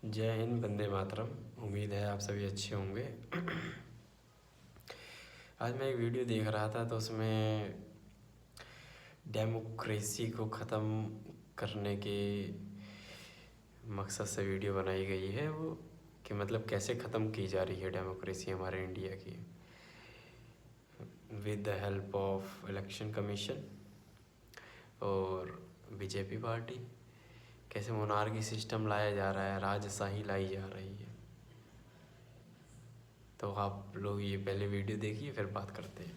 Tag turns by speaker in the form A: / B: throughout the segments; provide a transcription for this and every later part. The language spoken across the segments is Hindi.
A: जय हिंद, वंदे मातरम। उम्मीद है आप सभी अच्छे होंगे। आज मैं एक वीडियो देख रहा था तो उसमें डेमोक्रेसी को ख़त्म करने के मकसद से वीडियो बनाई गई है। वो कि मतलब कैसे ख़त्म की जा रही है डेमोक्रेसी हमारे इंडिया की, with the help of election commission और बीजेपी पार्टी। कैसे मोनार्की सिस्टम लाया जा रहा है, राजशाही लाई जा रही है। तो आप लोग ये पहले वीडियो देखिए, फिर बात करते हैं।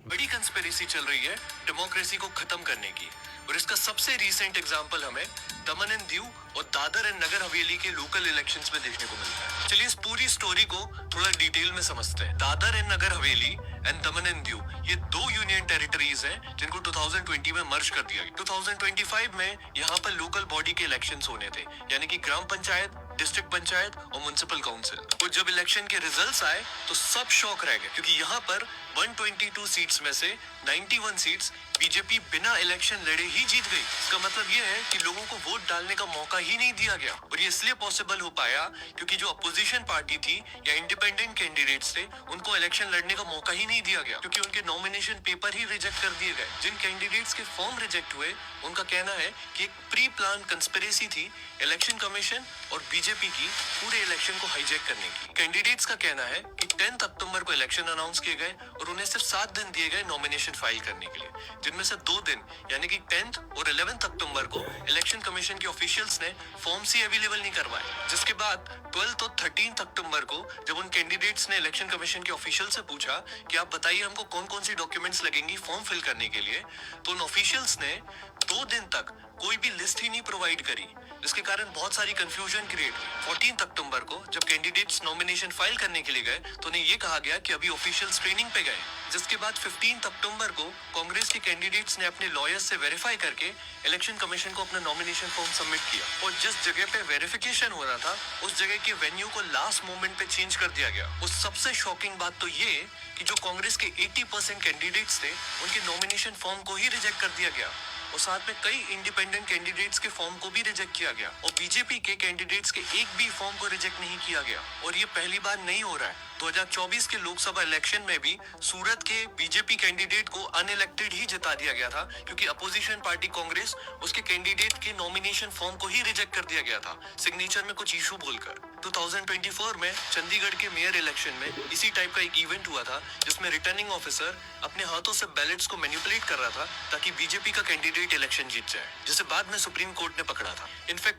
B: बड़ी कंस्पिरेसी चल रही है डेमोक्रेसी को खत्म करने की, और इसका सबसे रीसेंट एग्जांपल हमें दमन एंड दीव और दादर एंड नगर हवेली के लोकल इलेक्शंस में देखने को मिलता है। चलिए इस पूरी स्टोरी को थोड़ा डिटेल में समझते हैं। Dadar and Nagar Haveli and Daman and Diu ये दो यूनियन टेरिटरीज हैं जिनको 2020 में मर्ज कर दिया गया। 2025 में यहाँ पर लोकल बॉडी के इलेक्शंस होने थे, यानी कि ग्राम पंचायत, डिस्ट्रिक्ट पंचायत और म्युनिसिपल काउंसिल। और जब इलेक्शन के रिजल्ट्स आए तो सब शॉक रह गए, क्योंकि यहाँ पर 122 सीट्स में से 91 सीट्स बीजेपी बिना इलेक्शन लड़े ही जीत गई। इसका मतलब ये है कि लोगों को वोट डालने का मौका ही नहीं दिया गया। और ये इसलिए पॉसिबल हो पाया क्योंकि जो अपोजिशन पार्टी थी या इंडिपेंडेंट कैंडिडेट्स थे, उनको इलेक्शन लड़ने का मौका ही नहीं दिया गया, क्योंकि उनके नॉमिनेशन पेपर ही रिजेक्ट कर दिए गए। जिन कैंडिडेट्स के फॉर्म रिजेक्ट हुए, उनका कहना है कि एक प्री प्लान कंस्पिरेसी थी इलेक्शन कमीशन और बीजेपी की पूरे इलेक्शन को हाईजैक करने की। कैंडिडेट्स का कहना है कि 10 अक्टूबर को इलेक्शन अनाउंस किए गए और उन्हें सिर्फ 7 दिन दिए गए नॉमिनेशन फाइल करने के लिए, जिनमें से 2 दिन यानी कि 10 और 11 अक्टूबर को इलेक्शन कमीशन के ऑफिशियल्स ने फॉर्म सी अवेलेबल नहीं करवाए। जिसके बाद 12 और 13 अक्टूबर को जब उन कैंडिडेट्स ने इलेक्शन कमीशन के ऑफिशियल से पूछा कि आप बताइए हमको कौन कौन सी डॉक्यूमेंट्स लगेंगी फॉर्म फिल करने के लिए, तो उन ऑफिशियल्स ने 2 दिन तक कोई भी लिस्ट ही नहीं प्रोवाइड करी, जिसके कारण बहुत सारी कंफ्यूजन क्रिएट हुई। 14 अक्टूबर को जब कैंडिडेट्स नॉमिनेशन फाइल करने के लिए गए तो उन्हें ये कहा गया कि अभी ऑफिशियल्स ट्रेनिंग पे गए। जिसके बाद 15 अक्टूबर को कांग्रेस के कैंडिडेट्स ने अपने लॉयर्स से वेरीफाई करके इलेक्शन कमीशन को अपना नॉमिनेशन फॉर्म सबमिट किया, और जिस जगह पे वेरिफिकेशन हो रहा था उस जगह के वेन्यू को लास्ट मोमेंट पे चेंज कर दिया गया। उस सबसे शॉकिंग बात तो ये कि जो कांग्रेस के 80% कैंडिडेट्स थे, उनके नॉमिनेशन फॉर्म को ही रिजेक्ट कर दिया गया, और साथ में कई इंडिपेंडेंट कैंडिडेट्स के फॉर्म को भी रिजेक्ट किया गया, और बीजेपी के कैंडिडेट्स के एक भी फॉर्म को रिजेक्ट नहीं किया गया। और ये पहली बार नहीं हो रहा है। 2024 के लोकसभा इलेक्शन में भी सूरत के बीजेपी कैंडिडेट को अनइलेक्टेड ही जिता दिया गया था, क्योंकि अपोजिशन पार्टी कांग्रेस उसके कैंडिडेट के नॉमिनेशन फॉर्म को ही रिजेक्ट कर दिया गया था, सिग्नेचर में कुछ इशू बोलकर। 2024 में चंडीगढ़ के मेयर इलेक्शन में इसी टाइप का एक इवेंट हुआ था, जिसमें रिटर्निंग ऑफिसर अपने हाथों से बैलेट्स को मैनिपुलेट कर रहा था ताकि बीजेपी का कैंडिडेट इलेक्शन जीत जाए, जिसे बाद में सुप्रीम कोर्ट ने पकड़ा था। इनफैक्ट